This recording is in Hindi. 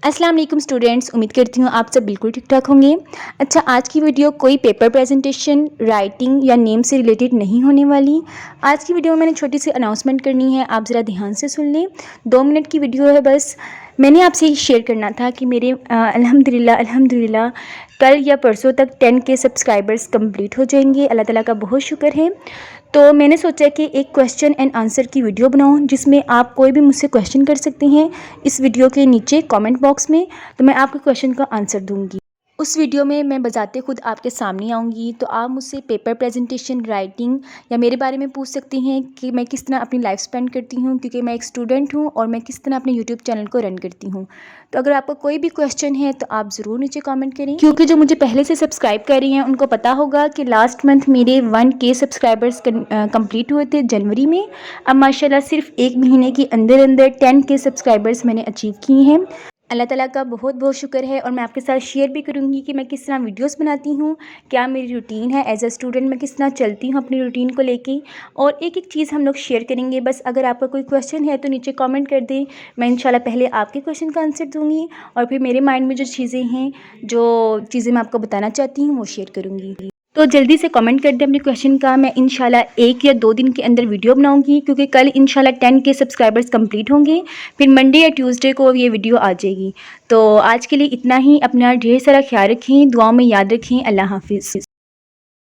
अस्सलाम वालेकुम स्टूडेंट्स, उम्मीद करती हूँ आप सब बिल्कुल ठीक ठाक होंगे। अच्छा, आज की वीडियो कोई पेपर प्रेजेंटेशन, राइटिंग या नेम से रिलेटेड नहीं होने वाली। आज की वीडियो में मैंने छोटी सी अनाउंसमेंट करनी है, आप ज़रा ध्यान से सुन लें। 2 मिनट की वीडियो है बस। मैंने आपसे ये शेयर करना था कि मेरे अल्हम्दुलिल्लाह कल या परसों तक 10 के सब्सक्राइबर्स कंप्लीट हो जाएंगे। अल्लाह ताला का बहुत शुक्र है। तो मैंने सोचा कि एक क्वेश्चन एंड आंसर की वीडियो बनाऊं, जिसमें आप कोई भी मुझसे क्वेश्चन कर सकते हैं इस वीडियो के नीचे कमेंट बॉक्स में, तो मैं आपके क्वेश्चन का आंसर दूंगी। उस वीडियो में मैं बजाते खुद आपके सामने आऊँगी, तो आप मुझसे पेपर प्रेजेंटेशन, राइटिंग या मेरे बारे में पूछ सकती हैं कि मैं किस तरह अपनी लाइफ स्पेंड करती हूँ, क्योंकि मैं एक स्टूडेंट हूँ और मैं किस तरह अपने यूट्यूब चैनल को रन करती हूँ। तो अगर आपको कोई भी क्वेश्चन है तो आप ज़रूर नीचे कमेंट करें, क्योंकि जो मुझे पहले से सब्सक्राइब कर रही हैं उनको पता होगा कि लास्ट मंथ मेरे 1K सब्सक्राइबर्स कंप्लीट हुए थे जनवरी में। अब माशाल्लाह सिर्फ 1 महीने के अंदर अंदर 10K सब्सक्राइबर्स मैंने अचीव किए हैं। अल्लाह ताला का बहुत बहुत शुक्र है। और मैं आपके साथ शेयर भी करूँगी कि मैं किस तरह वीडियोस बनाती हूँ, क्या मेरी रूटीन है एज अ स्टूडेंट, मैं किस तरह चलती हूँ अपनी रूटीन को लेके, और एक एक चीज़ हम लोग शेयर करेंगे। बस अगर आपका कोई क्वेश्चन है तो नीचे कमेंट कर दें, मैं इंशाल्लाह पहले आपके क्वेश्चन का आंसर दूँगी और फिर मेरे माइंड में जो चीज़ें हैं, जो चीज़ें मैं आपको बताना चाहती हूँ, वो शेयर करूँगी। तो जल्दी से कमेंट कर दें अपने क्वेश्चन का। मैं इंशाल्लाह 1 या 2 दिन के अंदर वीडियो बनाऊंगी, क्योंकि कल इंशाल्लाह 10K सब्सक्राइबर्स कंप्लीट होंगे, फिर मंडे या ट्यूसडे को ये वीडियो आ जाएगी। तो आज के लिए इतना ही। अपना ढेर सारा ख्याल रखें, दुआओं में याद रखें। अल्लाह हाफिज़।